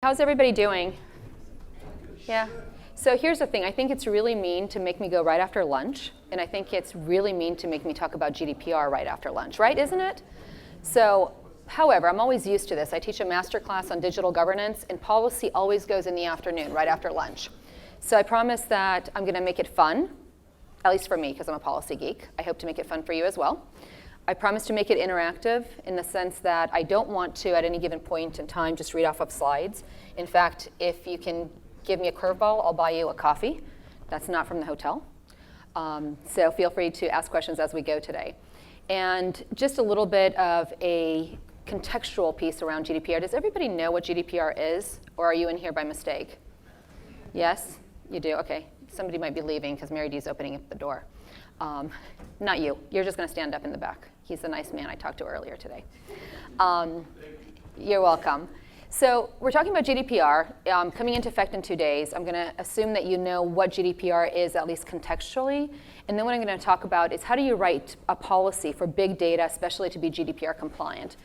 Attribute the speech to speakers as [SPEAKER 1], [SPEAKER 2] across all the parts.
[SPEAKER 1] How's everybody doing? Yeah. So here's the thing. I think it's really mean to make me go right after lunch, and I think it's really mean to make me talk about GDPR right after lunch, right? Isn't it? So, however, I'm always used to this. I teach a master class on digital governance, and policy always goes in the afternoon, right after lunch. So I promise that I'm going to make it fun, at least for me, because I'm a policy geek. I hope to make it fun for you as well. I promise to make it interactive in the sense that I don't want to, at any given point in time, just read off of slides. In fact, if you can give me a curveball, I'll buy you a coffee. That's not from the hotel. So feel free to ask questions as we go today. And just a little bit of a contextual piece around GDPR. Does everybody know what GDPR is, or are you in here by mistake? Yes? You do? Okay. Somebody might be leaving because Mary D's opening up the door. Not you. You're just going to stand up in the back. He's the nice man I talked to earlier today. You're welcome. So we're talking about GDPR coming into effect in 2 days. I'm going to assume that you know what GDPR is, at least contextually. And then what I'm going to talk about is how do you write a policy for big data, especially to be GDPR compliant.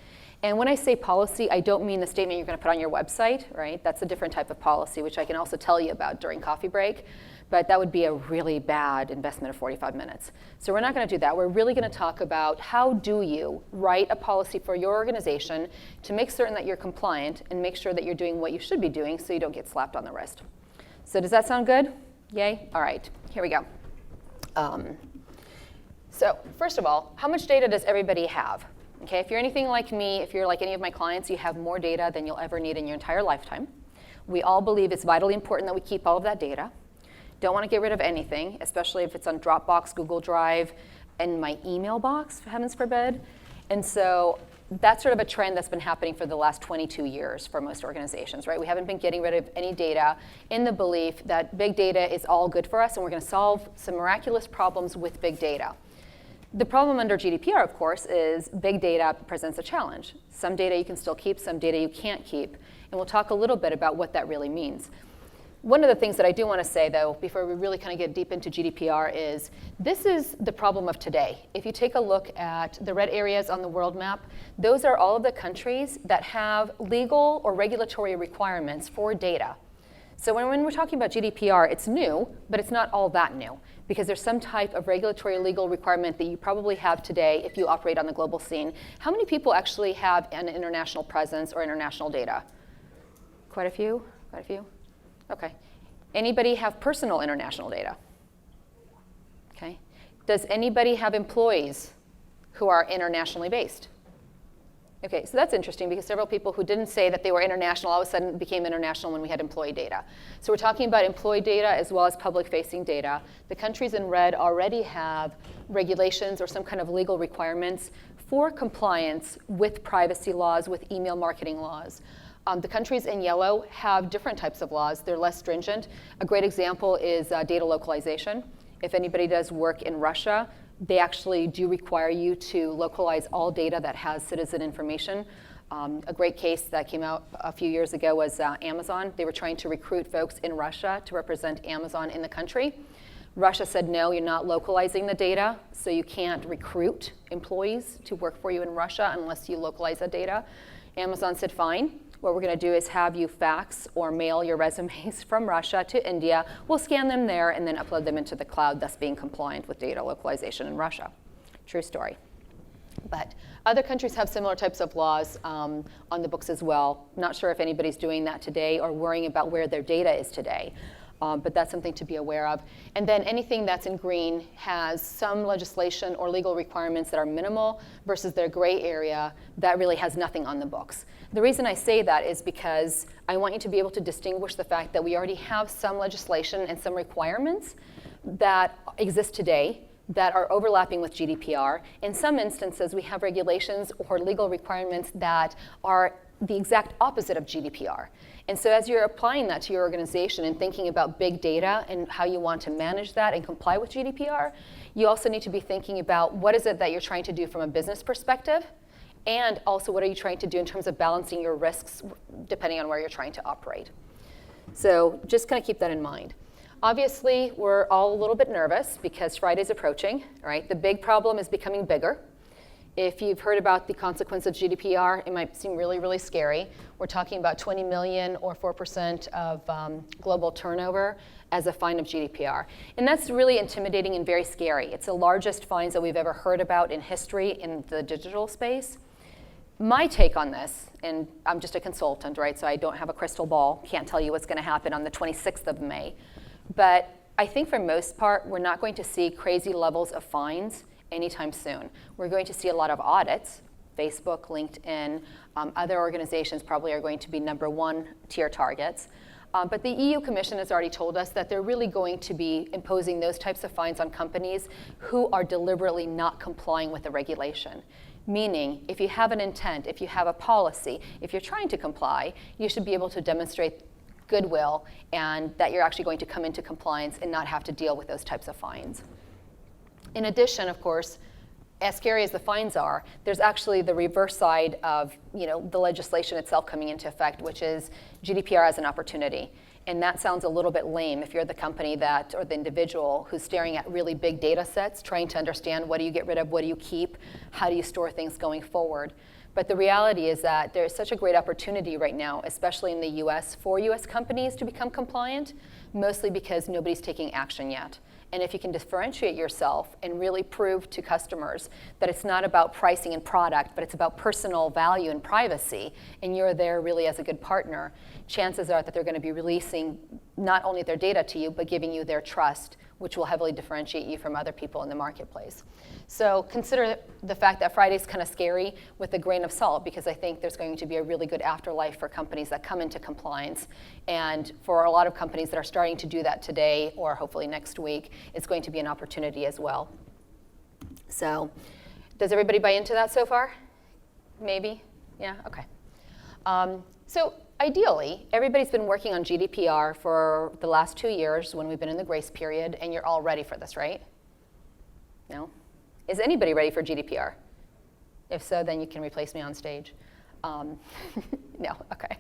[SPEAKER 1] And when I say policy, I don't mean the statement you're going to put on your website, right? That's a different type of policy, which I can also tell you about during coffee break. But that would be a really bad investment of 45 minutes. So we're not going to do that. We're really going to talk about how do you write a policy for your organization to make certain that you're compliant and make sure that you're doing what you should be doing so you don't get slapped on the wrist. So does that sound good? Yay? All right, here we go. So first of all, how much data does everybody have? Okay, if you're anything like me, if you're like any of my clients, you have more data than you'll ever need in your entire lifetime. We all believe it's vitally important that we keep all of that data. Don't want to get rid of anything, especially if it's on Dropbox, Google Drive, and my email box, heavens forbid. And so that's sort of a trend that's been happening for the last 22 years for most organizations, right? We haven't been getting rid of any data in the belief that big data is all good for us and we're going to solve some miraculous problems with big data. The problem under GDPR, of course, is big data presents a challenge. Some data you can still keep, some data you can't keep. And we'll talk a little bit about what that really means. One of the things that I do want to say, though, before we really kind of get deep into GDPR is this is the problem of today. If you take a look at the red areas on the world map, those are all of the countries that have legal or regulatory requirements for data. So when we're talking about GDPR, it's new, but it's not all that new because there's some type of regulatory legal requirement that you probably have today if you operate on the global scene. How many people actually have an international presence or international data? Quite a few? Quite a few? Okay. Anybody have personal international data? Okay. Does anybody have employees who are internationally based? Okay, so that's interesting because several people who didn't say that they were international all of a sudden became international when we had employee data. So we're talking about employee data as well as public-facing data. The countries in red already have regulations or some kind of legal requirements for compliance with privacy laws, with email marketing laws. The countries in yellow have different types of laws. They're less stringent. A great example is data localization. If anybody does work in Russia, they actually do require you to localize all data that has citizen information. A great case that came out a few years ago was Amazon. They were trying to recruit folks in Russia to represent Amazon in the country. Russia said, no, you're not localizing the data, so you can't recruit employees to work for you in Russia unless you localize the data. Amazon said, fine. What we're going to do is have you fax or mail your resumes from Russia to India. We'll scan them there and then upload them into the cloud, thus being compliant with data localization in Russia. True story. But other countries have similar types of laws on the books as well. Not sure if anybody's doing that today or worrying about where their data is today. But that's something to be aware of. And then anything that's in green has some legislation or legal requirements that are minimal versus their gray area that really has nothing on the books. The reason I say that is because I want you to be able to distinguish the fact that we already have some legislation and some requirements that exist today that are overlapping with GDPR. In some instances, we have regulations or legal requirements that are the exact opposite of GDPR. And so as you're applying that to your organization and thinking about big data and how you want to manage that and comply with GDPR, you also need to be thinking about what is it that you're trying to do from a business perspective, and also what are you trying to do in terms of balancing your risks depending on where you're trying to operate. So just kind of keep that in mind. Obviously, we're all a little bit nervous because Friday's approaching, right? The big problem is becoming bigger. If you've heard about the consequence of GDPR, it might seem really, really scary. We're talking about 20 million or 4% of global turnover as a fine of GDPR. And that's really intimidating and very scary. It's the largest fines that we've ever heard about in history in the digital space. My take on this, and I'm just a consultant, right, so I don't have a crystal ball, can't tell you what's going to happen on the 26th of May, but I think for most part, we're not going to see crazy levels of fines anytime soon. We're going to see a lot of audits. Facebook, LinkedIn, other organizations probably are going to be #1 tier targets. But the EU Commission has already told us that they're really going to be imposing those types of fines on companies who are deliberately not complying with the regulation. Meaning, if you have an intent, if you have a policy, if you're trying to comply, you should be able to demonstrate goodwill and that you're actually going to come into compliance and not have to deal with those types of fines. In addition, of course, as scary as the fines are, there's actually the reverse side of the legislation itself coming into effect, which is GDPR as an opportunity. And that sounds a little bit lame if you're the company that, or the individual who's staring at really big data sets, trying to understand what do you get rid of, what do you keep, how do you store things going forward. But the reality is that there's such a great opportunity right now, especially in the US, for US companies to become compliant, mostly because nobody's taking action yet. And if you can differentiate yourself and really prove to customers that it's not about pricing and product, but it's about personal value and privacy, and you're there really as a good partner, chances are that they're going to be releasing not only their data to you, but giving you their trust, which will heavily differentiate you from other people in the marketplace. So consider the fact that Friday's kind of scary with a grain of salt, because I think there's going to be a really good afterlife for companies that come into compliance. And for a lot of companies that are starting to do that today, or hopefully next week, it's going to be an opportunity as well. So does everybody buy into that so far? Maybe? Yeah, okay. So ideally, everybody's been working on GDPR for the last 2 years when we've been in the grace period, and you're all ready for this, right? No? Is anybody ready for GDPR? If so, then you can replace me on stage. No, okay.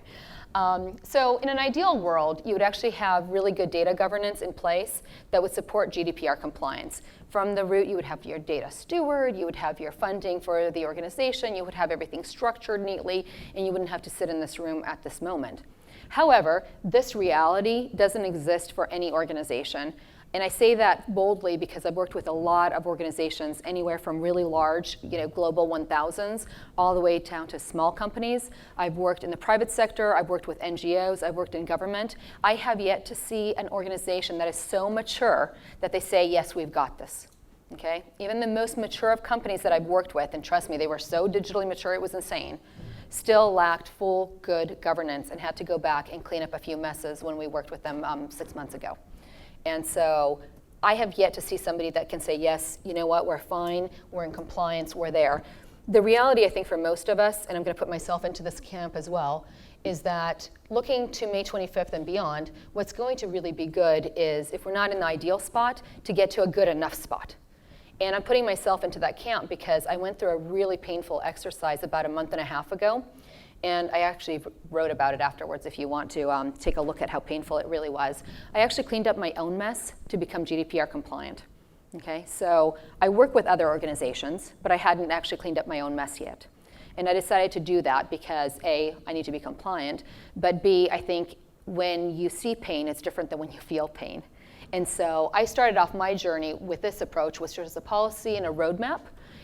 [SPEAKER 1] So in an ideal world, you would actually have really good data governance in place that would support GDPR compliance. From the root, you would have your data steward, you would have your funding for the organization, you would have everything structured neatly, and you wouldn't have to sit in this room at this moment. However, this reality doesn't exist for any organization. And I say that boldly because I've worked with a lot of organizations, anywhere from really large, global 1000s, all the way down to small companies. I've worked in the private sector, I've worked with NGOs, I've worked in government. I have yet to see an organization that is so mature that they say, yes, we've got this. Okay? Even the most mature of companies that I've worked with, and trust me, they were so digitally mature, it was insane, still lacked full good governance and had to go back and clean up a few messes when we worked with them 6 months ago. And so I have yet to see somebody that can say, yes, you know what, we're fine, we're in compliance, we're there. The reality, I think, for most of us, and I'm going to put myself into this camp as well, is that looking to May 25th and beyond, what's going to really be good is, if we're not in the ideal spot, to get to a good enough spot. And I'm putting myself into that camp because I went through a really painful exercise about a month and a half ago. And I actually wrote about it afterwards if you want to take a look at how painful it really was. I actually cleaned up my own mess to become GDPR compliant. Okay, so I work with other organizations, but I hadn't actually cleaned up my own mess yet. And I decided to do that because A, I need to be compliant, but B, I think when you see pain, it's different than when you feel pain. And so I started off my journey with this approach, which was a policy and a roadmap,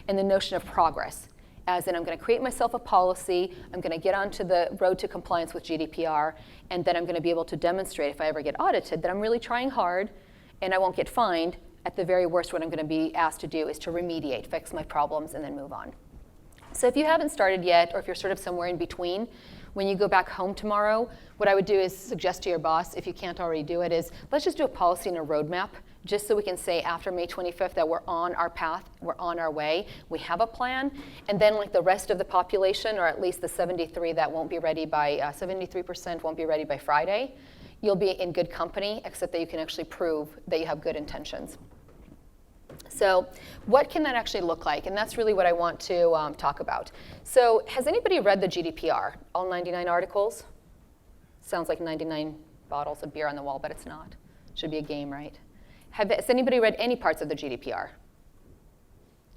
[SPEAKER 1] and the notion of progress. As in, I'm going to create myself a policy, I'm going to get onto the road to compliance with GDPR, and then I'm going to be able to demonstrate, if I ever get audited, that I'm really trying hard, and I won't get fined. At the very worst, what I'm going to be asked to do is to remediate, fix my problems, and then move on. So if you haven't started yet, or if you're sort of somewhere in between, when you go back home tomorrow, what I would do is suggest to your boss, if you can't already do it, is let's just do a policy and a roadmap, just so we can say after May 25th that we're on our path, we're on our way, we have a plan, and then like the rest of the population, or at least the 73 that won't be ready by, 73% won't be ready by Friday, you'll be in good company, except that you can actually prove that you have good intentions. So what can that actually look like? And that's really what I want to talk about. So has anybody read the GDPR, all 99 articles? Sounds like 99 bottles of beer on the wall, but it's not. Should be a game, right? Has anybody read any parts of the GDPR?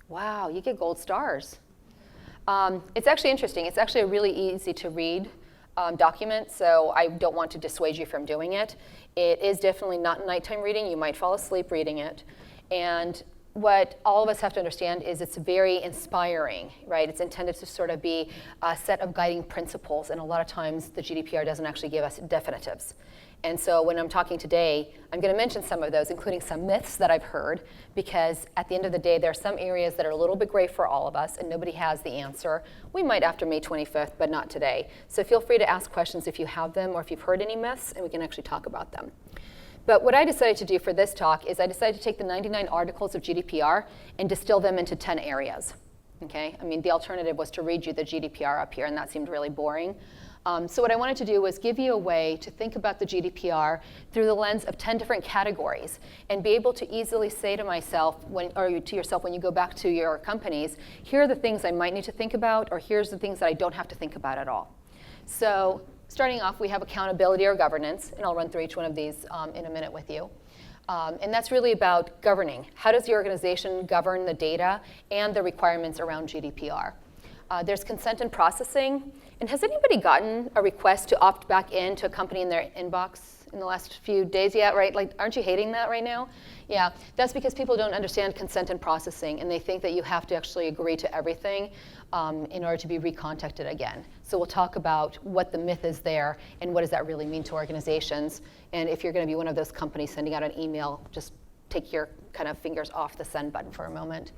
[SPEAKER 1] Wow, you get gold stars. It's actually interesting. It's actually a really easy to read document, so I don't want to dissuade you from doing it. It is definitely not nighttime reading. You might fall asleep reading it. And what all of us have to understand is it's very inspiring, right? It's intended to sort of be a set of guiding principles, and a lot of times the GDPR doesn't actually give us definitives. And so when I'm talking today, I'm going to mention some of those, including some myths that I've heard, because at the end of the day, there are some areas that are a little bit gray for all of us, and nobody has the answer. We might after May 25th, but not today. So feel free to ask questions if you have them or if you've heard any myths, and we can actually talk about them. But what I decided to do for this talk is I decided to take the 99 articles of GDPR and distill them into 10 areas. Okay? I mean, the alternative was to read you the GDPR up here, and that seemed really boring. So what I wanted to do was give you a way to think about the GDPR through the lens of 10 different categories and be able to easily say to myself, to yourself when you go back to your companies, here are the things I might need to think about, or here's the things that I don't have to think about at all. So starting off, we have accountability or governance, and I'll run through each one of these in a minute with you. And that's really about governing. How does the organization govern the data and the requirements around GDPR? There's consent and processing. And has anybody gotten a request to opt back into a company in their inbox in the last few days yet, right? Like, aren't you hating that right now? Yeah, that's because people don't understand consent and processing, and they think that you have to actually agree to everything in order to be recontacted again. So we'll talk about what the myth is there and what does that really mean to organizations. And if you're going to be one of those companies sending out an email, just take your kind of fingers off the send button for a moment.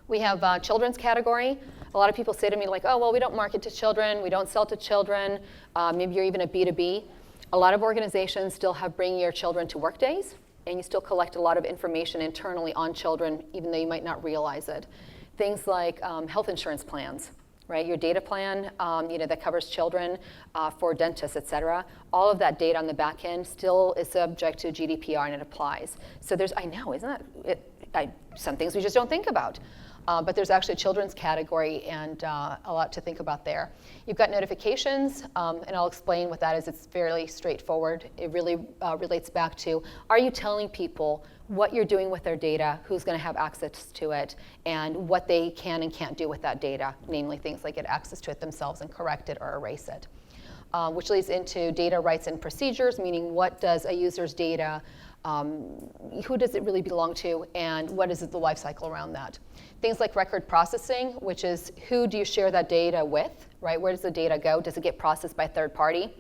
[SPEAKER 1] We have children's category. A lot of people say to me like, oh, well, we don't market to children, we don't sell to children, maybe you're even a B2B. A lot of organizations still have bring your children to work days, and you still collect a lot of information internally on children, even though you might not realize it. Things like health insurance plans, right? Your data plan that covers children for dentists, et cetera. All of that data on the back end still is subject to GDPR, and it applies. So I know, isn't that, some things we just don't think about. But there's actually a children's category and a lot to think about there. You've got notifications, and I'll explain what that is. It's fairly straightforward. It really relates back to, are you telling people what you're doing with their data, who's going to have access to it, and what they can and can't do with that data, namely things like get access to it themselves and correct it or erase it. Which leads into data rights and procedures, meaning what does a user's data, who does it really belong to, and what is the life cycle around that? Things like record processing, which is who do you share that data with, right? Where does the data go? Does it get processed by a third party?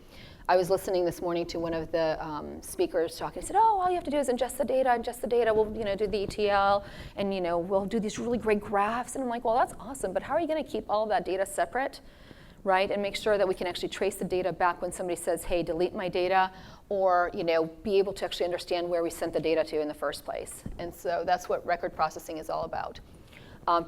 [SPEAKER 1] I was listening this morning to one of the speakers talking. He said, oh, all you have to do is ingest the data. We'll do the ETL, and we'll do these really great graphs. And I'm like, well, that's awesome, but how are you going to keep all of that data separate, right? And make sure that we can actually trace the data back when somebody says, hey, delete my data, or be able to actually understand where we sent the data to in the first place. And so that's what record processing is all about.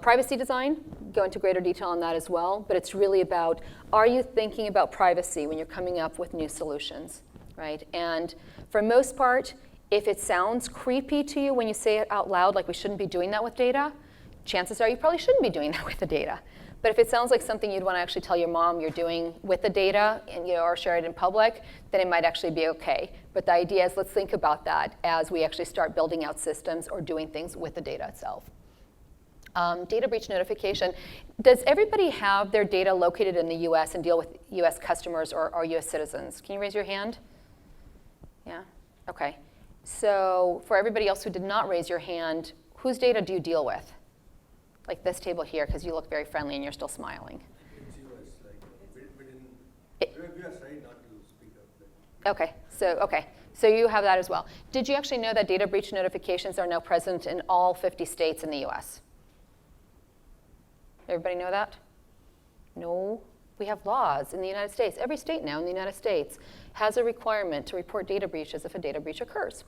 [SPEAKER 1] Privacy design, go into greater detail on that as well, but it's really about, are you thinking about privacy when you're coming up with new solutions, right? And for most part, if it sounds creepy to you when you say it out loud, like we shouldn't be doing that with data, chances are you probably shouldn't be doing that with the data. But if it sounds like something you'd want to actually tell your mom you're doing with the data and or share it in public, then it might actually be okay. But the idea is let's think about that as we actually start building out systems or doing things with the data itself. Data breach notification. Does everybody have their data located in the US and deal with US customers or US citizens? Can you raise your hand? Yeah? Okay. So for everybody else who did not raise your hand, whose data do you deal with? Like this table here, because you look very friendly and you're still smiling.
[SPEAKER 2] It's US, we are trying not to speak up.
[SPEAKER 1] Okay, so you have that as well. Did you actually know that data breach notifications are now present in all 50 states in the US? Everybody know that? No. We have laws in the United States. Every state now in the United States has a requirement to report data breaches if a data breach occurs.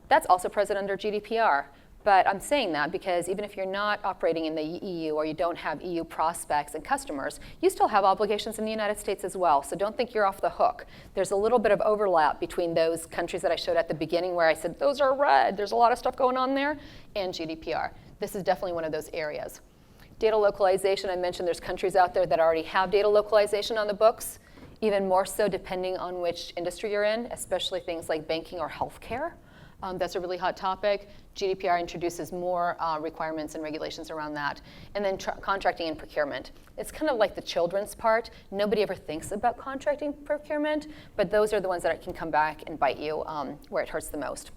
[SPEAKER 1] That's also present under GDPR. But I'm saying that because even if you're not operating in the EU or you don't have EU prospects and customers, you still have obligations in the United States as well. So don't think you're off the hook. There's a little bit of overlap between those countries that I showed at the beginning where I said, those are red, there's a lot of stuff going on there, and GDPR. This is definitely one of those areas. Data localization, I mentioned there's countries out there that already have data localization on the books, even more so depending on which industry you're in, especially things like banking or healthcare. That's a really hot topic. GDPR introduces more requirements and regulations around that. And then contracting and procurement. It's kind of like the children's part. Nobody ever thinks about contracting procurement, but those are the ones that can come back and bite you where it hurts the most.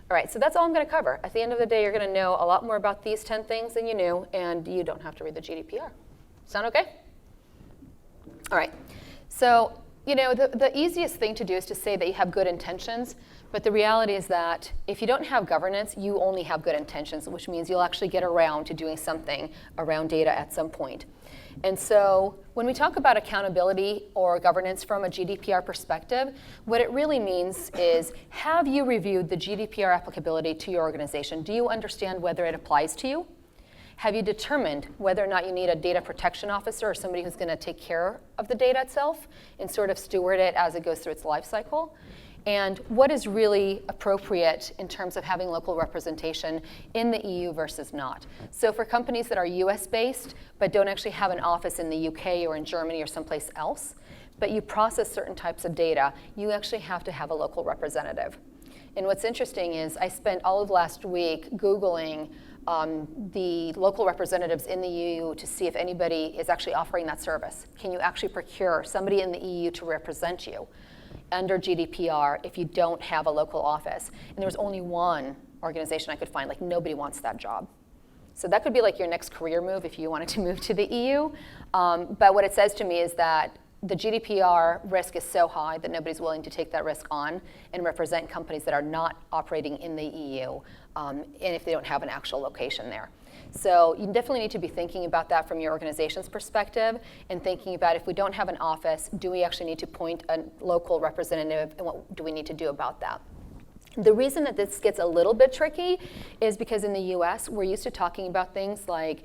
[SPEAKER 1] All right, so that's all I'm going to cover. At the end of the day, you're going to know a lot more about these 10 things than you knew, and you don't have to read the GDPR. Sound okay? All right, so the easiest thing to do is to say that you have good intentions, but the reality is that if you don't have governance, you only have good intentions, which means you'll actually get around to doing something around data at some point. And so when we talk about accountability or governance from a GDPR perspective, what it really means is, have you reviewed the GDPR applicability to your organization? Do you understand whether it applies to you? Have you determined whether or not you need a data protection officer or somebody who's going to take care of the data itself and sort of steward it as it goes through its life cycle? And what is really appropriate in terms of having local representation in the EU versus not? So for companies that are US-based but don't actually have an office in the UK or in Germany or someplace else, but you process certain types of data, you actually have to have a local representative. And what's interesting is I spent all of last week Googling the local representatives in the EU to see if anybody is actually offering that service. Can you actually procure somebody in the EU to represent you under GDPR if you don't have a local office? And there was only one organization I could find. Like, nobody wants that job. So that could be like your next career move if you wanted to move to the EU. But what it says to me is that the GDPR risk is so high that nobody's willing to take that risk on and represent companies that are not operating in the EU, and if they don't have an actual location there. So you definitely need to be thinking about that from your organization's perspective and thinking about, if we don't have an office, do we actually need to appoint a local representative, and what do we need to do about that? The reason that this gets a little bit tricky is because in the US, we're used to talking about things like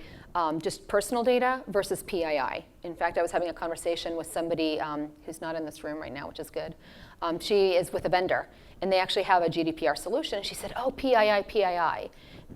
[SPEAKER 1] just personal data versus PII. In fact, I was having a conversation with somebody who's not in this room right now, which is good. She is with a vendor, and they actually have a GDPR solution. She said, oh, PII, PII.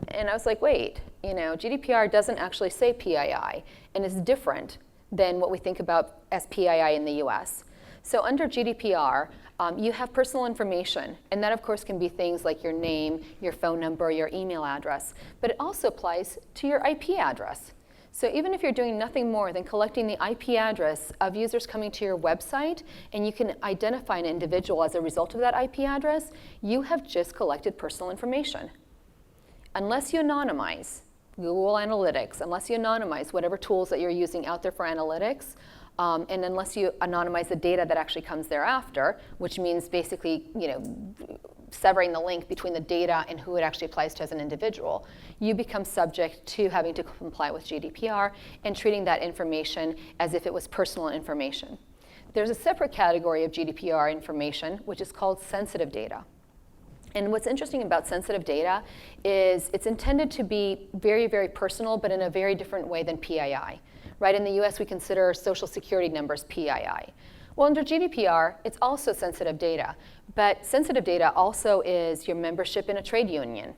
[SPEAKER 1] And I was like, wait, GDPR doesn't actually say PII, and it's different than what we think about as PII in the US. So under GDPR, you have personal information, and that of course can be things like your name, your phone number, your email address, but it also applies to your IP address. So even if you're doing nothing more than collecting the IP address of users coming to your website, and you can identify an individual as a result of that IP address, you have just collected personal information. Unless you anonymize Google Analytics, unless you anonymize whatever tools that you're using out there for analytics, and unless you anonymize the data that actually comes thereafter, which means basically, severing the link between the data and who it actually applies to as an individual, you become subject to having to comply with GDPR and treating that information as if it was personal information. There's a separate category of GDPR information, which is called sensitive data. And what's interesting about sensitive data is it's intended to be very, very personal, but in a very different way than PII. Right, in the US, we consider social security numbers PII. Well, under GDPR, it's also sensitive data. But sensitive data also is your membership in a trade union.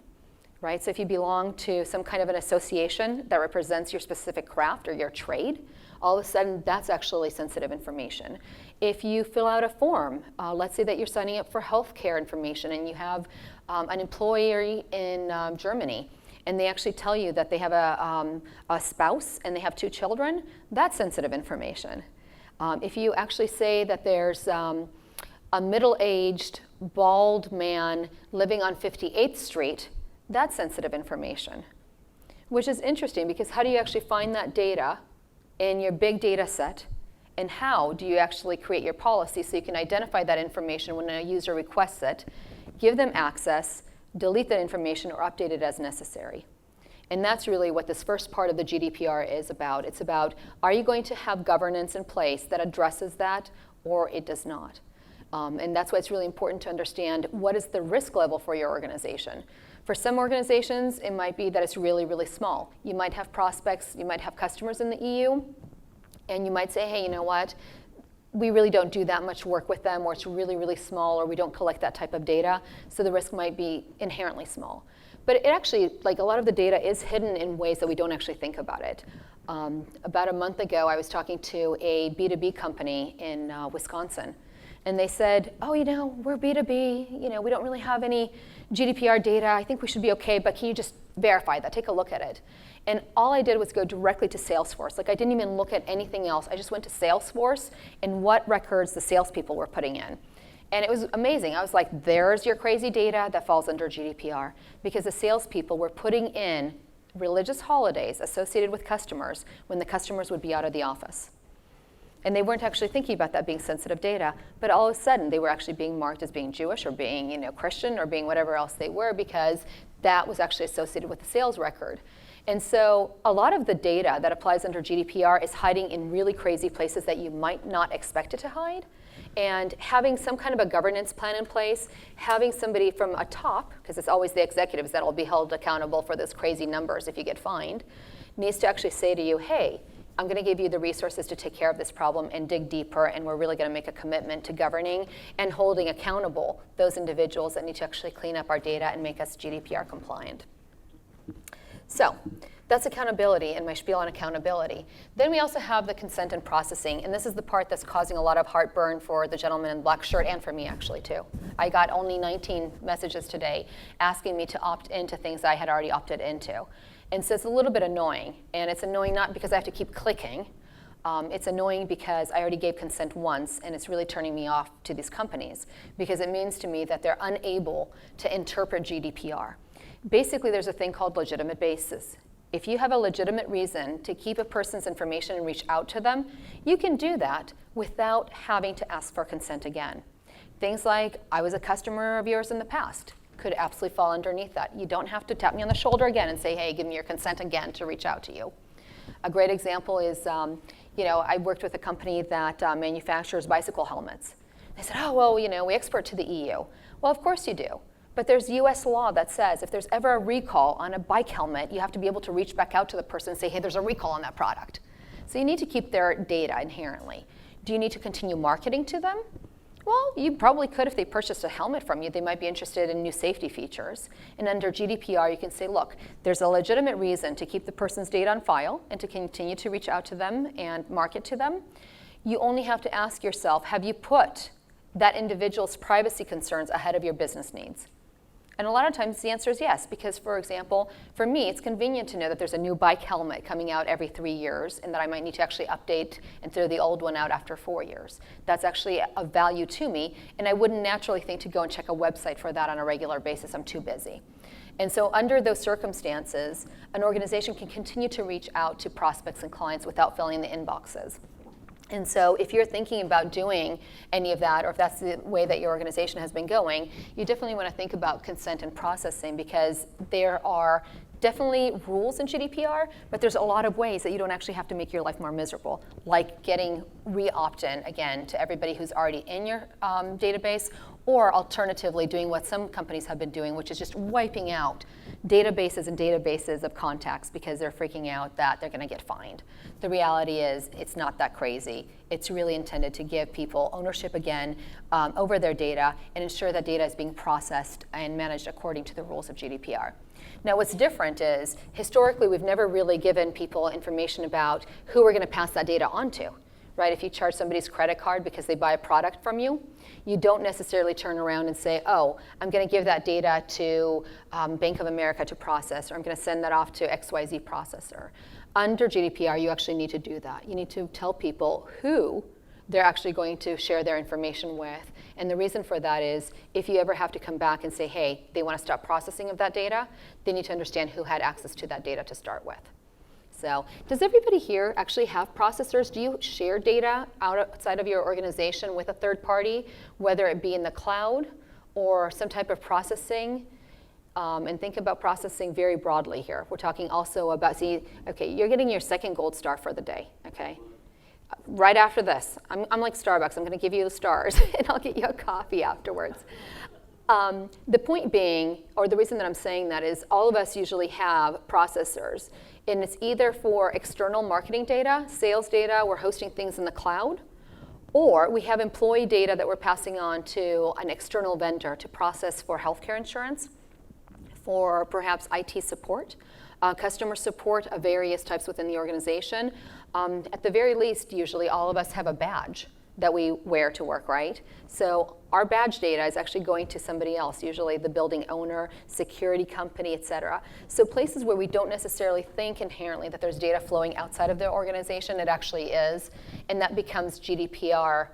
[SPEAKER 1] Right, so if you belong to some kind of an association that represents your specific craft or your trade, all of a sudden, that's actually sensitive information. If you fill out a form, let's say that you're signing up for healthcare information and you have an employee in Germany, and they actually tell you that they have a spouse and they have 2 children, that's sensitive information. If you actually say that there's a middle-aged, bald man living on 58th Street, that's sensitive information. Which is interesting, because how do you actually find that data in your big data set, and how do you actually create your policy so you can identify that information when a user requests it, give them access, delete that information, or update it as necessary. And that's really what this first part of the GDPR is about. It's about, are you going to have governance in place that addresses that, or it does not? And that's why it's really important to understand, what is the risk level for your organization? For some organizations, it might be that it's really, really small. You might have prospects, you might have customers in the EU, and you might say, hey, you know what? We really don't do that much work with them, or it's really, really small, or we don't collect that type of data, so the risk might be inherently small. But it actually, like, a lot of the data is hidden in ways that we don't actually think about it. About a month ago, I was talking to a B2B company in Wisconsin. And they said, oh, we're B2B, we don't really have any GDPR data. I think we should be okay, but can you just verify that? Take a look at it. And all I did was go directly to Salesforce. Like, I didn't even look at anything else. I just went to Salesforce and what records the salespeople were putting in. And it was amazing. I was like, there's your crazy data that falls under GDPR, because the salespeople were putting in religious holidays associated with customers when the customers would be out of the office. And they weren't actually thinking about that being sensitive data, but all of a sudden they were actually being marked as being Jewish or being Christian or being whatever else they were, because that was actually associated with the sales record. And so a lot of the data that applies under GDPR is hiding in really crazy places that you might not expect it to hide. And having some kind of a governance plan in place, having somebody from a top, because it's always the executives that will be held accountable for those crazy numbers if you get fined, needs to actually say to you, hey, I'm going to give you the resources to take care of this problem and dig deeper, and we're really going to make a commitment to governing and holding accountable those individuals that need to actually clean up our data and make us GDPR compliant. So that's accountability and my spiel on accountability. Then we also have the consent and processing, and this is the part that's causing a lot of heartburn for the gentleman in the black shirt and for me actually too. I got only 19 messages today asking me to opt into things I had already opted into. And so it's a little bit annoying, and it's annoying not because I have to keep clicking. It's annoying because I already gave consent once, and it's really turning me off to these companies, because it means to me that they're unable to interpret GDPR. Basically, there's a thing called legitimate basis. If you have a legitimate reason to keep a person's information and reach out to them, you can do that without having to ask for consent again. Things like, I was a customer of yours in the past, could absolutely fall underneath that. You don't have to tap me on the shoulder again and say, hey, give me your consent again to reach out to you. A great example is, I worked with a company that manufactures bicycle helmets. They said, oh, well, we export to the EU. Well, of course you do. But there's US law that says if there's ever a recall on a bike helmet, you have to be able to reach back out to the person and say, hey, there's a recall on that product. So you need to keep their data inherently. Do you need to continue marketing to them? Well, you probably could if they purchased a helmet from you. They might be interested in new safety features. And under GDPR, you can say, look, there's a legitimate reason to keep the person's data on file and to continue to reach out to them and market to them. You only have to ask yourself, have you put that individual's privacy concerns ahead of your business needs? And a lot of times the answer is yes, because, for example, for me, it's convenient to know that there's a new bike helmet coming out every 3 years and that I might need to actually update and throw the old one out after 4 years. That's actually of value to me, and I wouldn't naturally think to go and check a website for that on a regular basis. I'm too busy. And so under those circumstances, an organization can continue to reach out to prospects and clients without filling the inboxes. And so if you're thinking about doing any of that, or if that's the way that your organization has been going, you definitely want to think about consent and processing, because there are definitely rules in GDPR, but there's a lot of ways that you don't actually have to make your life more miserable, like getting re-opt-in again to everybody who's already in your database, or alternatively doing what some companies have been doing, which is just wiping out databases and databases of contacts because they're freaking out that they're going to get fined. The reality is it's not that crazy. It's really intended to give people ownership again over their data and ensure that data is being processed and managed according to the rules of GDPR. Now, what's different is historically we've never really given people information about who we're going to pass that data on to. Right? If you charge somebody's credit card because they buy a product from you, you don't necessarily turn around and say, oh, I'm going to give that data to Bank of America to process, or I'm going to send that off to XYZ processor. Under GDPR, you actually need to do that. You need to tell people who they're actually going to share their information with. And the reason for that is if you ever have to come back and say, hey, they want to stop processing of that data, they need to understand who had access to that data to start with. So does everybody here actually have processors? Do you share data outside of your organization with a third party, whether it be in the cloud or some type of processing? And think about processing very broadly here. We're talking also about, okay, you're getting your second gold star for the day, okay? Right after this, I'm like Starbucks. I'm going to give you the stars, and I'll get you a coffee afterwards. The point being, or the reason that I'm saying that is all of us usually have processors. And it's either for external marketing data, sales data, we're hosting things in the cloud, or we have employee data that we're passing on to an external vendor to process for healthcare insurance, for perhaps IT support, customer support of various types within the organization. At the very least, usually all of us have a badge that we wear to work, right? So our badge data is actually going to somebody else, usually the building owner, security company, et cetera. So places where we don't necessarily think inherently that there's data flowing outside of their organization, it actually is, and that becomes GDPR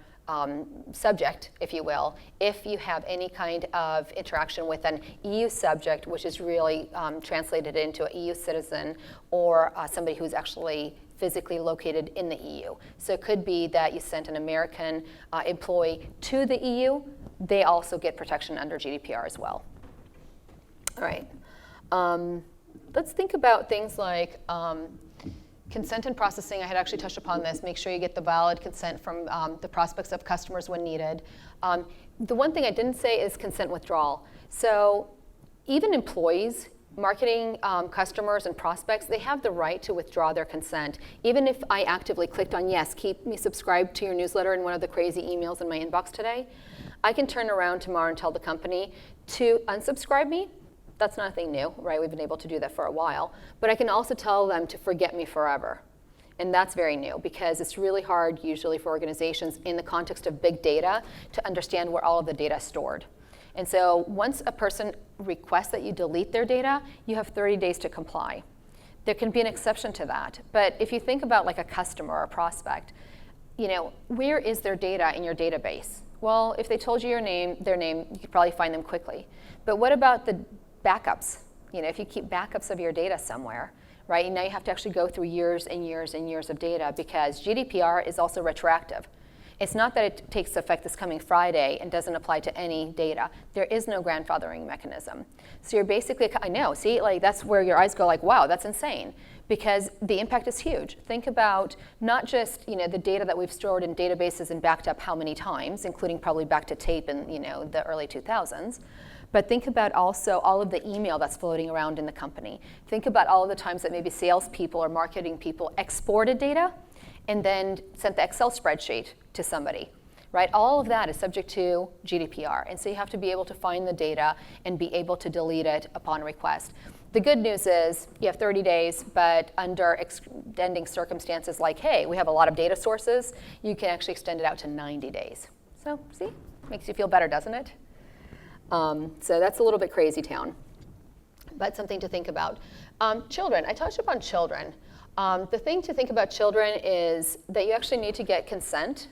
[SPEAKER 1] subject, if you will, if you have any kind of interaction with an EU subject, which is really translated into an EU citizen or somebody who's actually physically located in the EU. So it could be that you sent an American employee to the EU. They also get protection under GDPR as well. All right. Let's think about things like consent and processing. I had actually touched upon this. Make sure you get the valid consent from the prospects of customers when needed. The one thing I didn't say is consent withdrawal. So even employees, marketing customers and prospects, they have the right to withdraw their consent. Even if I actively clicked on yes, keep me subscribed to your newsletter in one of the crazy emails in my inbox today, I can turn around tomorrow and tell the company to unsubscribe me. That's nothing new, right? We've been able to do that for a while. But I can also tell them to forget me forever. And that's very new because it's really hard usually for organizations in the context of big data to understand where all of the data is stored. And so once a person requests that you delete their data, you have 30 days to comply. There can be an exception to that. But if you think about like a customer or a prospect, where is their data in your database? Well, if they told you their name, you could probably find them quickly. But what about the backups? If you keep backups of your data somewhere, right? Now you have to actually go through years and years and years of data because GDPR is also retroactive. It's not that it takes effect this coming Friday and doesn't apply to any data. There is no grandfathering mechanism. So you're basically, I know, see, like that's where your eyes go like, wow, that's insane. Because the impact is huge. Think about not just the data that we've stored in databases and backed up how many times, including probably back to tape in the early 2000s. But think about also all of the email that's floating around in the company. Think about all of the times that maybe salespeople or marketing people exported data and then sent the Excel spreadsheet to somebody, right? All of that is subject to GDPR. And so you have to be able to find the data and be able to delete it upon request. The good news is you have 30 days, but under extending circumstances like, hey, we have a lot of data sources, you can actually extend it out to 90 days. So see, makes you feel better, doesn't it? So that's a little bit crazy town, but something to think about. Children, I touched upon children. The thing to think about children is that you actually need to get consent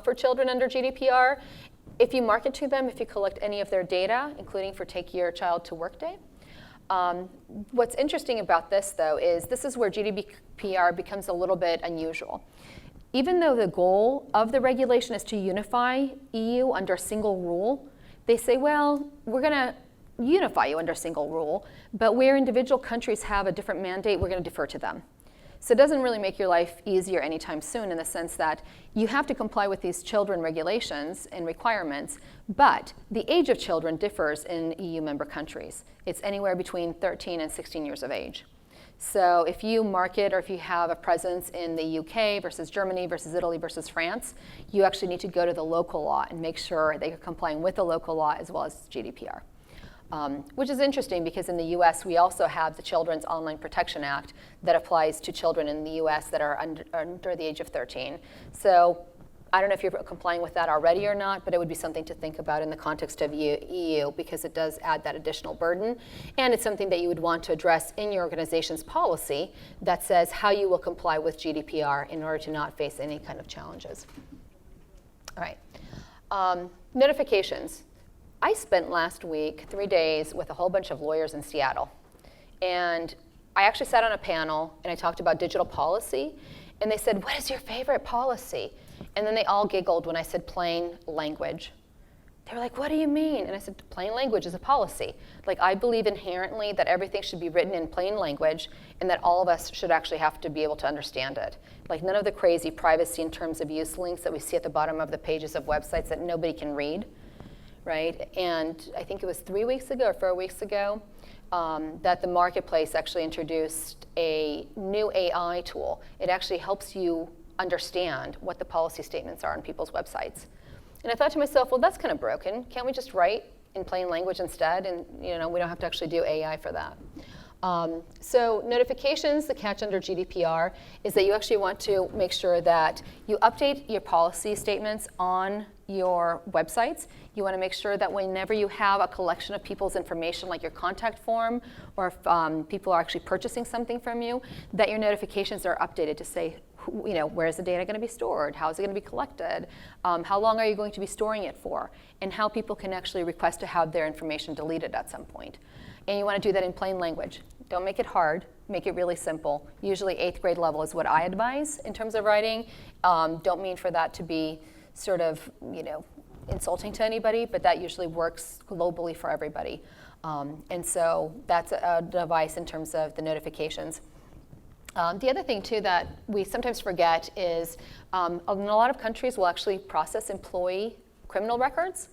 [SPEAKER 1] for children under GDPR. If you market to them, if you collect any of their data, including for Take Your Child to Work Day. What's interesting about this, though, is this is where GDPR becomes a little bit unusual. Even though the goal of the regulation is to unify EU under a single rule, they say, well, we're going to unify you under a single rule, but where individual countries have a different mandate, we're going to defer to them. So it doesn't really make your life easier anytime soon in the sense that you have to comply with these children regulations and requirements, but the age of children differs in EU member countries. It's anywhere between 13 and 16 years of age. So if you market or if you have a presence in the UK versus Germany versus Italy versus France, you actually need to go to the local law and make sure that you're complying with the local law as well as GDPR. Which is interesting because in the US, we also have the Children's Online Protection Act that applies to children in the US that are under the age of 13. So I don't know if you're complying with that already or not, but it would be something to think about in the context of EU because it does add that additional burden. And it's something that you would want to address in your organization's policy that says how you will comply with GDPR in order to not face any kind of challenges. All right, notifications. I spent last week 3 days with a whole bunch of lawyers in Seattle. And I actually sat on a panel and I talked about digital policy. And they said, what is your favorite policy? And then they all giggled when I said plain language. They were like, what do you mean? And I said, plain language is a policy. Like, I believe inherently that everything should be written in plain language and that all of us should actually have to be able to understand it. Like, none of the crazy privacy in terms of use links that we see at the bottom of the pages of websites that nobody can read, right? And I think it was 3 weeks ago or 4 weeks ago that the marketplace actually introduced a new AI tool. It actually helps you understand what the policy statements are on people's websites. And I thought to myself, well, that's kind of broken. Can't we just write in plain language instead? And we don't have to actually do AI for that. So notifications, the catch under GDPR is that you actually want to make sure that you update your policy statements on your websites. You want to make sure that whenever you have a collection of people's information, like your contact form, or if people are actually purchasing something from you, that your notifications are updated to say, where is the data going to be stored? How is it going to be collected? How long are you going to be storing it for? And how people can actually request to have their information deleted at some point. And you want to do that in plain language. Don't make it hard. Make it really simple. Usually 8th grade level is what I advise in terms of writing. Don't mean for that to be sort of, insulting to anybody, but that usually works globally for everybody. And so that's a device in terms of the notifications. The other thing, too, that we sometimes forget is in a lot of countries will actually process employee criminal records.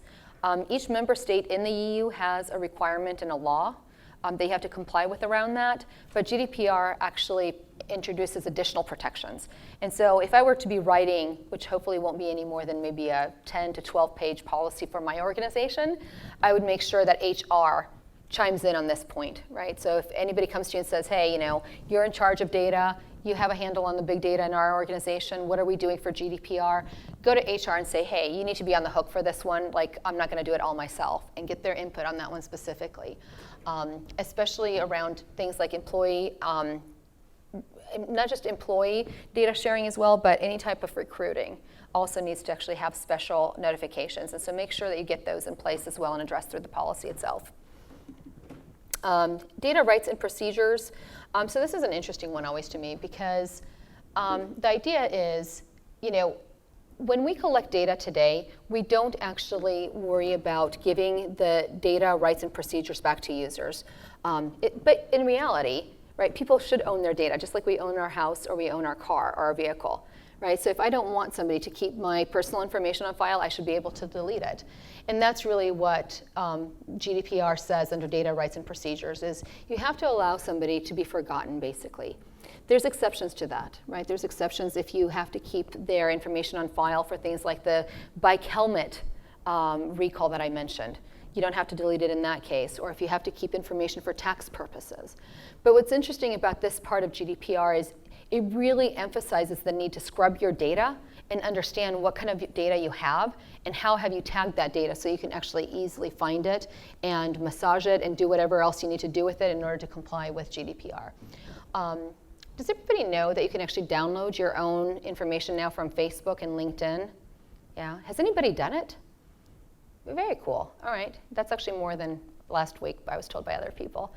[SPEAKER 1] Each member state in the EU has a requirement and a law they have to comply with around that, but GDPR actually introduces additional protections. And so if I were to be writing, which hopefully won't be any more than maybe a 10 to 12 page policy for my organization, I would make sure that HR chimes in on this point, right? So if anybody comes to you and says, hey, you're in charge of data, you have a handle on the big data in our organization, what are we doing for GDPR? Go to HR and say, hey, you need to be on the hook for this one, like I'm not gonna do it all myself, and get their input on that one specifically. Especially around things like employee, not just employee data sharing as well, but any type of recruiting also needs to actually have special notifications. And so make sure that you get those in place as well and addressed through the policy itself. Data rights and procedures. So this is an interesting one always to me because the idea is, when we collect data today, we don't actually worry about giving the data rights and procedures back to users. But in reality, right, people should own their data, just like we own our house or we own our car or our vehicle. Right? So if I don't want somebody to keep my personal information on file, I should be able to delete it. And that's really what GDPR says under data rights and procedures is you have to allow somebody to be forgotten, basically. There's exceptions to that, right? There's exceptions if you have to keep their information on file for things like the bike helmet recall that I mentioned. You don't have to delete it in that case, or if you have to keep information for tax purposes. But what's interesting about this part of GDPR is it really emphasizes the need to scrub your data and understand what kind of data you have and how have you tagged that data so you can actually easily find it and massage it and do whatever else you need to do with it in order to comply with GDPR. Does everybody know that you can actually download your own information now from Facebook and LinkedIn? Yeah, has anybody done it? Very cool, all right. That's actually more than last week, I was told by other people.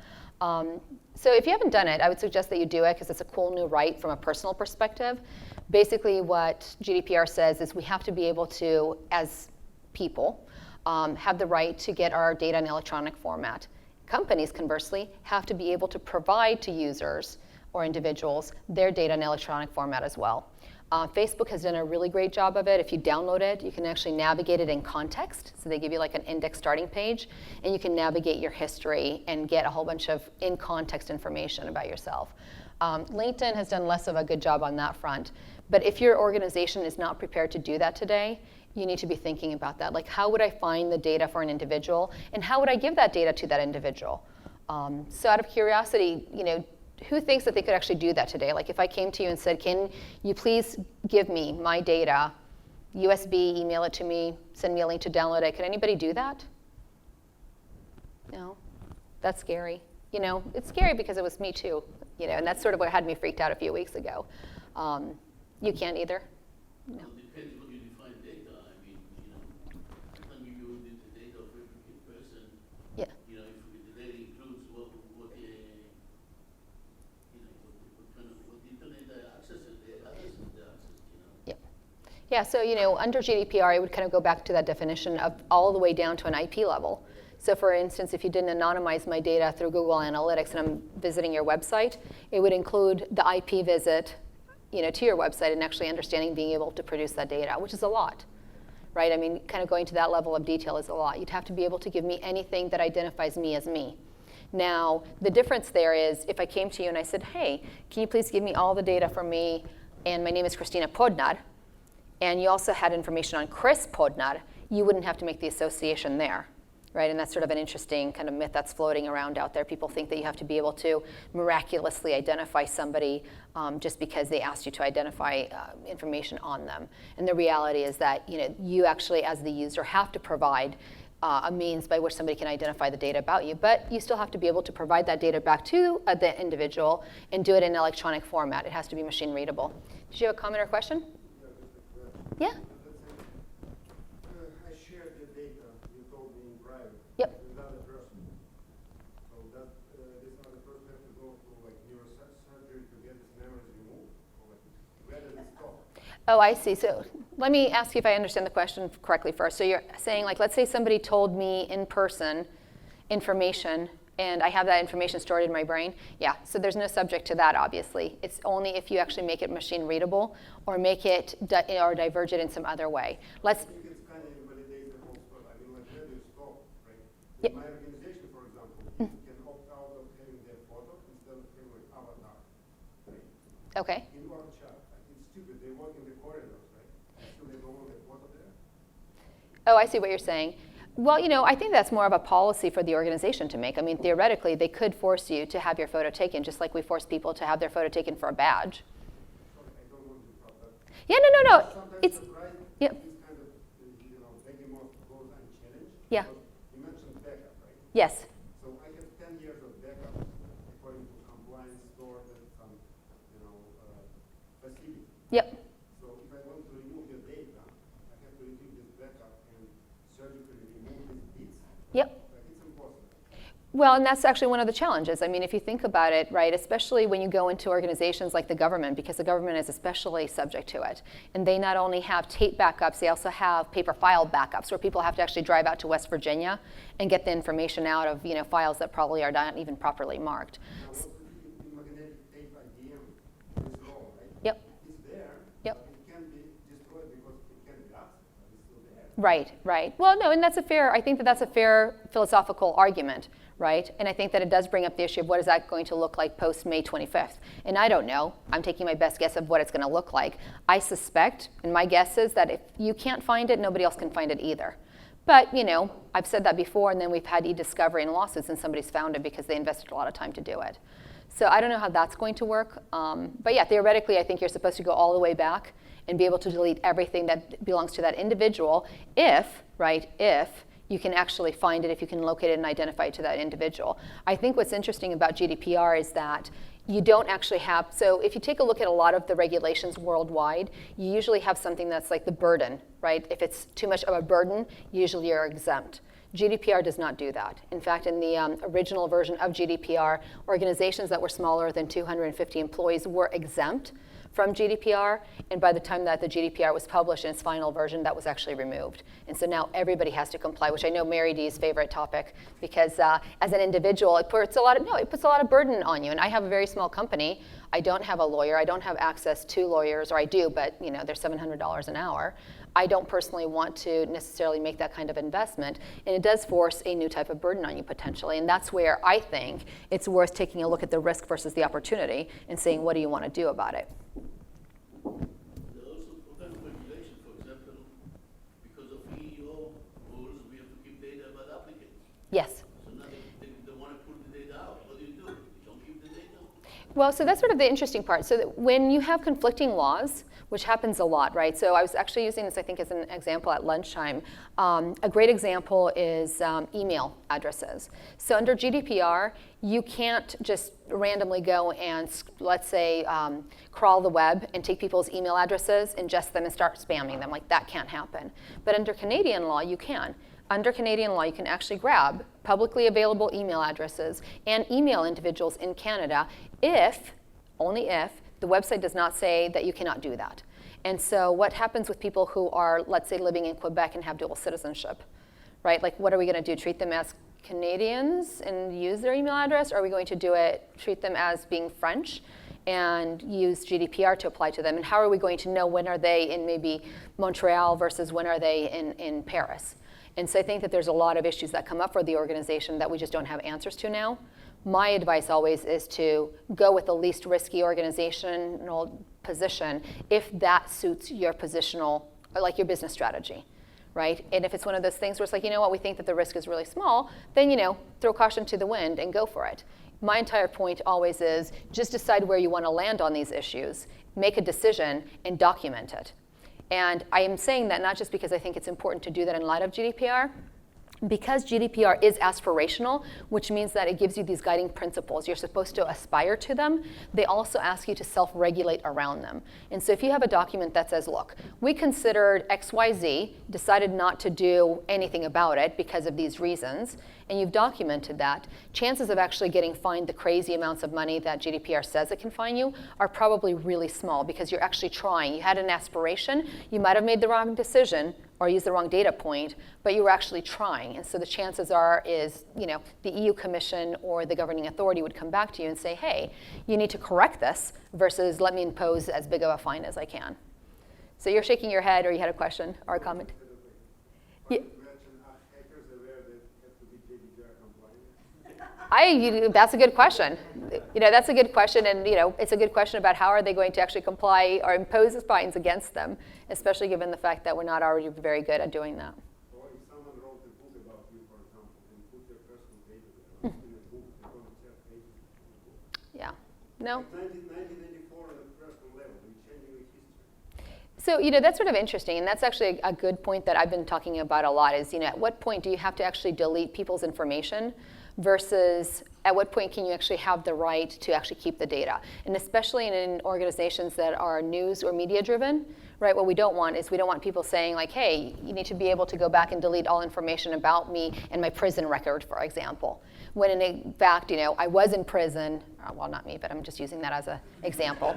[SPEAKER 1] So if you haven't done it, I would suggest that you do it because it's a cool new right from a personal perspective. Basically what GDPR says is we have to be able to, as people, have the right to get our data in electronic format. Companies, conversely, have to be able to provide to users or individuals their data in electronic format as well. Facebook has done a really great job of it. If you download it, you can actually navigate it in context. So they give you like an index starting page, and you can navigate your history and get a whole bunch of in-context information about yourself. LinkedIn has done less of a good job on that front. But if your organization is not prepared to do that today, you need to be thinking about that. Like, how would I find the data for an individual, and how would I give that data to that individual? So out of curiosity, who thinks that they could actually do that today? Like if I came to you and said, can you please give me my data, USB, email it to me, send me a link to download it. Could anybody do that? No, that's scary. It's scary because it was me too, and that's sort of what had me freaked out a few weeks ago. You can't either? No.
[SPEAKER 3] Well, it depends what you define data. I mean, sometimes you use the data of every person.
[SPEAKER 1] Yeah.
[SPEAKER 3] If the data includes what internet accesses, the access,
[SPEAKER 1] Yeah, so under GDPR, it would kind of go back to that definition of all the way down to an IP level. So for instance, if you didn't anonymize my data through Google Analytics and I'm visiting your website, it would include the IP visit to your website and actually understanding being able to produce that data, which is a lot, right? I mean, kind of going to that level of detail is a lot. You'd have to be able to give me anything that identifies me as me. Now, the difference there is if I came to you and I said, hey, can you please give me all the data from me, and my name is Kristina Podnar, and you also had information on Chris Podnar, you wouldn't have to make the association there. right? And that's sort of an interesting kind of myth that's floating around out there. People think that you have to be able to miraculously identify somebody just because they asked you to identify information on them. And the reality is that you actually, as the user, have to provide a means by which somebody can identify the data about you, but you still have to be able to provide that data back to the individual and do it in electronic format. It has to be machine readable. Did you have a comment or question? Yeah?
[SPEAKER 2] Let's say, I shared the data you told me in private
[SPEAKER 1] Yep.
[SPEAKER 2] with another person. So that this other person has to go through like neurosurgery to get his memories removed, or like where does it stop?
[SPEAKER 1] Oh, I see. So let me ask you if I understand the question correctly first. So you're saying, like, let's say somebody told me in person information, and I have that information stored in my brain. Yeah, so there's no subject to that, obviously. It's only if you actually make it machine readable or make it or diverge it in some other way.
[SPEAKER 2] I think it's kind of invalidates the whole story. I mean, like, where do you stop, right?
[SPEAKER 1] Yep.
[SPEAKER 2] My organization, for example, can opt out of having their photo instead of having like avatar, right?
[SPEAKER 1] Okay.
[SPEAKER 2] In work chat, like, it's stupid. They work in the corridors, right? So they don't want their photo there.
[SPEAKER 1] Oh, I see what you're saying. Well, I think that's more of a policy for the organization to make. I mean, theoretically, they could force you to have your photo taken, just like we force people to have their photo taken for a badge.
[SPEAKER 2] Sorry, I don't want to talk that.
[SPEAKER 1] Yeah, no.
[SPEAKER 2] Sometimes
[SPEAKER 1] It's
[SPEAKER 2] surprising,
[SPEAKER 1] yep.
[SPEAKER 2] this kind of, behemoth goes unchallenged.
[SPEAKER 1] Yeah.
[SPEAKER 2] Because you mentioned backup, right?
[SPEAKER 1] Yes.
[SPEAKER 2] So I have 10 years of backup according to compliance stored at some, facility.
[SPEAKER 1] Yep.
[SPEAKER 2] So if I want to remove your data, I have to retrieve this backup and surgically remove these bits.
[SPEAKER 1] Yep.
[SPEAKER 2] Like, it's impossible.
[SPEAKER 1] Well, and that's actually one of the challenges. I mean, if you think about it, right, especially when you go into organizations like the government, because the government is especially subject to it. And they not only have tape backups, they also have paper file backups where people have to actually drive out to West Virginia and get the information out of, files that probably are not even properly marked.
[SPEAKER 2] Now, what's the magnetic tape IBM withdrawal, right?
[SPEAKER 1] Yep.
[SPEAKER 2] It's there,
[SPEAKER 1] Yep.
[SPEAKER 2] but it can be destroyed because it can be accessed, but it's still there.
[SPEAKER 1] Right. Well, no, and I think that's a fair philosophical argument, right? And I think that it does bring up the issue of what is that going to look like post May 25th. And I don't know. I'm taking my best guess of what it's going to look like. I suspect, and my guess is that if you can't find it, nobody else can find it either. But, I've said that before, and then we've had e-discovery and lawsuits, and somebody's found it because they invested a lot of time to do it. So I don't know how that's going to work. But yeah, theoretically, I think you're supposed to go all the way back and be able to delete everything that belongs to that individual if you can actually find it, if you can locate it and identify it to that individual. I think what's interesting about GDPR is that you don't actually have, so if you take a look at a lot of the regulations worldwide, you usually have something that's like the burden, right? If it's too much of a burden, usually you're exempt. GDPR does not do that. In fact, in the original version of GDPR, organizations that were smaller than 250 employees were exempt from GDPR, and by the time that the GDPR was published in its final version, that was actually removed. And so now everybody has to comply, which I know Mary D's favorite topic, because as an individual, it puts a lot of burden on you. And I have a very small company. I don't have a lawyer. I don't have access to lawyers, or I do, but they're $700 an hour. I don't personally want to necessarily make that kind of investment, and it does force a new type of burden on you potentially, and that's where I think it's worth taking a look at the risk versus the opportunity and saying, what do you want to do about it?
[SPEAKER 3] There are also kind of regulations, for example, because of EEO rules, we have to keep data about applicants.
[SPEAKER 1] Yes.
[SPEAKER 3] So now they want to pull the data out. What do? You don't keep the data?
[SPEAKER 1] Well, so that's sort of the interesting part. So that when you have conflicting laws, which happens a lot, right? So I was actually using this, I think, as an example at lunchtime. A great example is email addresses. So under GDPR, you can't just randomly go and, let's say, crawl the web and take people's email addresses, ingest them, and start spamming them. Like, that can't happen. But under Canadian law, you can. Under Canadian law, you can actually grab publicly available email addresses and email individuals in Canada only if, the website does not say that you cannot do that. And so what happens with people who are, let's say, living in Quebec and have dual citizenship, right? Like, what are we going to do? Treat them as Canadians and use their email address? Or are we going to treat them as being French and use GDPR to apply to them? And how are we going to know when are they in maybe Montreal versus when are they in Paris? And so I think that there's a lot of issues that come up for the organization that we just don't have answers to now. My advice always is to go with the least risky organizational position if that suits your positional, or like your business strategy, right? And if it's one of those things where it's like, you know what, we think that the risk is really small, then, you know, throw caution to the wind and go for it. My entire point always is just decide where you want to land on these issues, make a decision, and document it. And I am saying that not just because I think it's important to do that in light of GDPR, because GDPR is aspirational, which means that it gives you these guiding principles. You're supposed to aspire to them. They also ask you to self-regulate around them. And so if you have a document that says, look, we considered XYZ, decided not to do anything about it because of these reasons, and you've documented that, chances of actually getting fined the crazy amounts of money that GDPR says it can fine you are probably really small because you're actually trying. You had an aspiration. You might have made the wrong decision or used the wrong data point, but you were actually trying. And so the chances are is, you know, the EU Commission or the governing authority would come back to you and say, hey, you need to correct this versus let me impose as big of a fine as I can. So you're shaking your head, or you had a question or a comment? Yeah. That's a good question. You know, that's a good question, and you know, it's a good question about how are they going to actually comply or impose fines against them, especially given the fact that we're not already very good at doing that.
[SPEAKER 2] Or if someone wrote a book about you, for example, and put their personal data there in a book, they're going to have pages in the book.
[SPEAKER 1] Yeah. No.
[SPEAKER 2] 1994 on a personal level, we're changing the history.
[SPEAKER 1] So, you know, that's sort of interesting, and that's actually a good point that I've been talking about a lot is, you know, at what point do you have to actually delete people's information versus at what point can you actually have the right to actually keep the data? And especially in organizations that are news or media driven, right? What we don't want is we don't want people saying like, hey, you need to be able to go back and delete all information about me and my prison record, for example. When in fact, you know, I was in prison, well, not me, but I'm just using that as an example.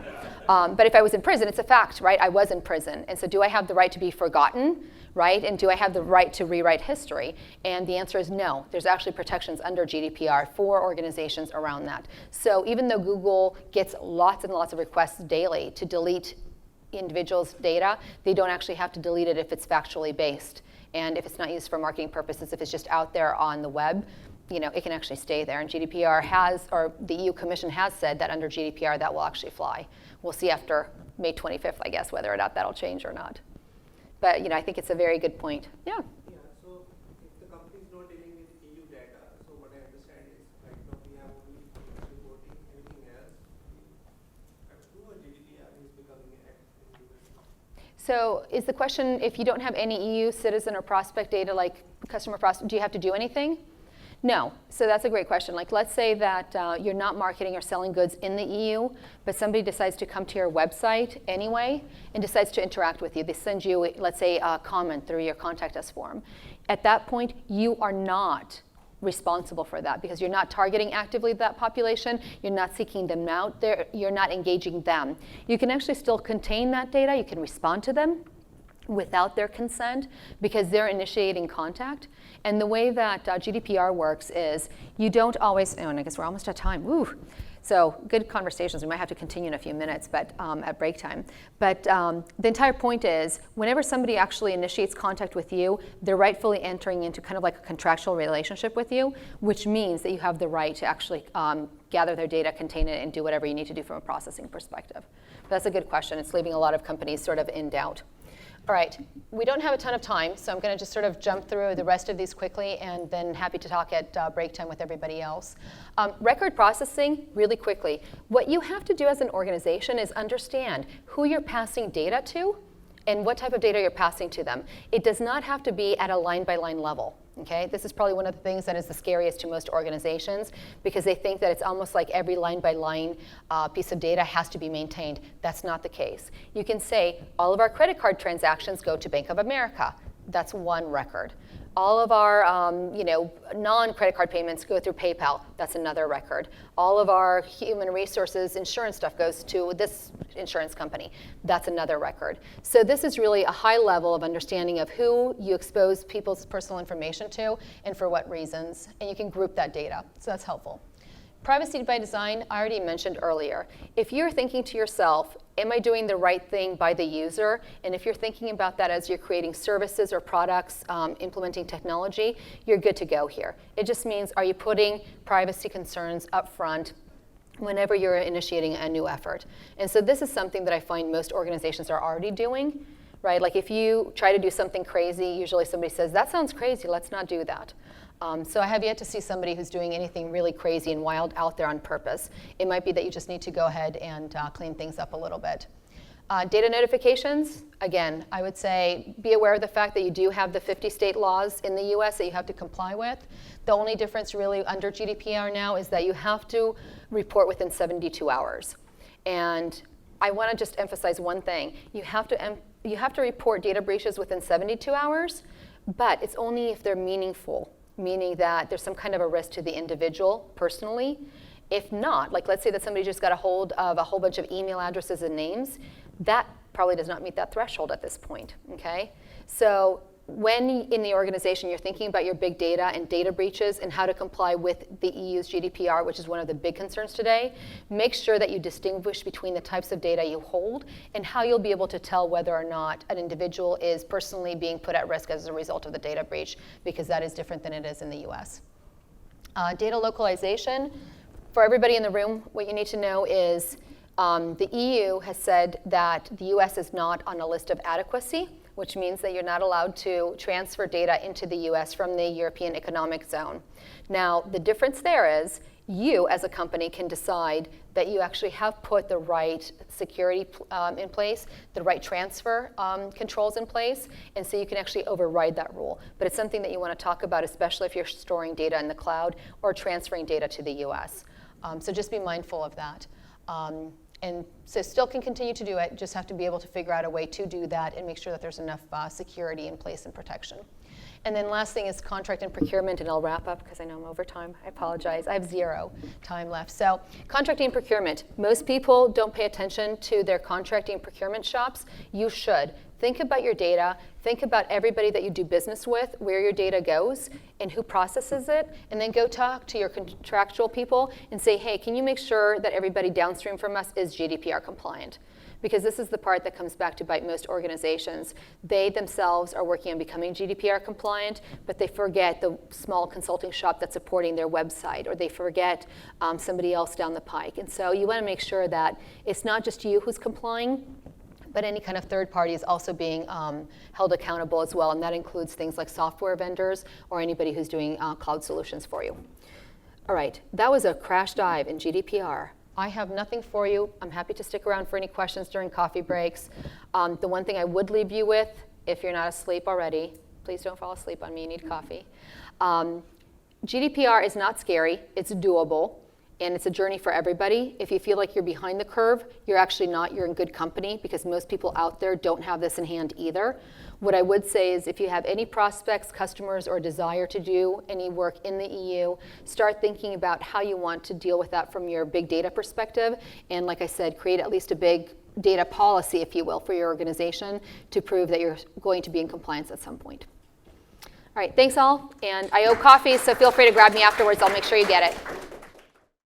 [SPEAKER 1] But if I was in prison, it's a fact, right? I was in prison. And so do I have the right to be forgotten, right? And do I have the right to rewrite history? And the answer is no. There's actually protections under GDPR for organizations around that. So even though Google gets lots and lots of requests daily to delete individuals' data, they don't actually have to delete it if it's factually based. And if it's not used for marketing purposes, if it's just out there on the web, you know, it can actually stay there. And GDPR has, or the EU Commission has said that under GDPR that will actually fly. We'll see after May 25th, I guess, whether or not that'll change or not. But, you know, I think it's a very good point. Yeah.
[SPEAKER 4] Yeah, so if the company is not dealing with EU data, so what I understand is right now we have only reporting, anything else. Through a GDPR is becoming an act.
[SPEAKER 1] So is the question, if you don't have any EU citizen or prospect data like customer prospect, do you have to do anything? No. So that's a great question. Like, let's say that you're not marketing or selling goods in the EU, but somebody decides to come to your website anyway and decides to interact with you. They send you, let's say, a comment through your contact us form. At that point, you are not responsible for that because you're not targeting actively that population. You're not seeking them out there. You're not engaging them. You can actually still contain that data. You can respond to them without their consent because they're initiating contact. And the way that GDPR works is you don't always, oh, and I guess we're almost at time. Woo. So good conversations. We might have to continue in a few minutes, but at break time. But the entire point is whenever somebody actually initiates contact with you, they're rightfully entering into kind of like a contractual relationship with you, which means that you have the right to actually gather their data, contain it, and do whatever you need to do from a processing perspective. But that's a good question. It's leaving a lot of companies sort of in doubt. All right, we don't have a ton of time, so I'm going to just sort of jump through the rest of these quickly and then happy to talk at break time with everybody else. Record processing, really quickly. What you have to do as an organization is understand who you're passing data to and what type of data you're passing to them. It does not have to be at a line-by-line level. Okay, this is probably one of the things that is the scariest to most organizations because they think that it's almost like every line-by-line piece of data has to be maintained. That's not the case. You can say all of our credit card transactions go to Bank of America. That's one record. All of our non-credit card payments go through PayPal. That's another record. All of our human resources insurance stuff goes to this insurance company. That's another record. So this is really a high level of understanding of who you expose people's personal information to and for what reasons. And you can group that data. So that's helpful. Privacy by design, I already mentioned earlier. If you're thinking to yourself, am I doing the right thing by the user? And if you're thinking about that as you're creating services or products, implementing technology, you're good to go here. It just means, are you putting privacy concerns up front whenever you're initiating a new effort? And so this is something that I find most organizations are already doing, right? Like if you try to do something crazy, usually somebody says, that sounds crazy, let's not do that. So I have yet to see somebody who's doing anything really crazy and wild out there on purpose. It might be that you just need to go ahead and clean things up a little bit. Data notifications, again, I would say be aware of the fact that you do have the 50 state laws in the US that you have to comply with. The only difference really under GDPR now is that you have to report within 72 hours. And I want to just emphasize one thing. You have to report data breaches within 72 hours, but it's only if they're meaningful, meaning that there's some kind of a risk to the individual personally. If not, like let's say that somebody just got a hold of a whole bunch of email addresses and names, that probably does not meet that threshold at this point, okay? So when in the organization you're thinking about your big data and data breaches and how to comply with the EU's GDPR, which is one of the big concerns today, make sure that you distinguish between the types of data you hold and how you'll be able to tell whether or not an individual is personally being put at risk as a result of the data breach, because that is different than it is in the US. Data localization. For everybody in the room, what you need to know is the EU has said that the US is not on a list of adequacy, which means that you're not allowed to transfer data into the US from the European Economic Zone. Now, the difference there is you as a company can decide that you actually have put the right security in place, the right transfer controls in place, and so you can actually override that rule. But it's something that you want to talk about, especially if you're storing data in the cloud or transferring data to the US. So just be mindful of that. And so still can continue to do it, just have to be able to figure out a way to do that and make sure that there's enough security in place and protection. And then last thing is contract and procurement, and I'll wrap up because I know I'm over time. I apologize. I have 0 time left. So contracting and procurement. Most people don't pay attention to their contracting and procurement shops. You should. Think about your data. Think about everybody that you do business with, where your data goes, and who processes it. And then go talk to your contractual people and say, hey, can you make sure that everybody downstream from us is GDPR compliant? Because this is the part that comes back to bite most organizations. They themselves are working on becoming GDPR compliant, but they forget the small consulting shop that's supporting their website, or they forget somebody else down the pike. And so you want to make sure that it's not just you who's complying, but any kind of third party is also being held accountable as well, and that includes things like software vendors or anybody who's doing cloud solutions for you. All right, that was a crash dive in GDPR. I have nothing for you. I'm happy to stick around for any questions during coffee breaks. The one thing I would leave you with, if you're not asleep already, please don't fall asleep on me, you need coffee. GDPR is not scary, it's doable. And it's a journey for everybody. If you feel like you're behind the curve, you're actually not. You're in good company, because most people out there don't have this in hand either. What I would say is if you have any prospects, customers, or desire to do any work in the EU, start thinking about how you want to deal with that from your big data perspective. And like I said, create at least a big data policy, if you will, for your organization to prove that you're going to be in compliance at some point. All right, thanks all. And I owe coffee, so feel free to grab me afterwards. I'll make sure you get it.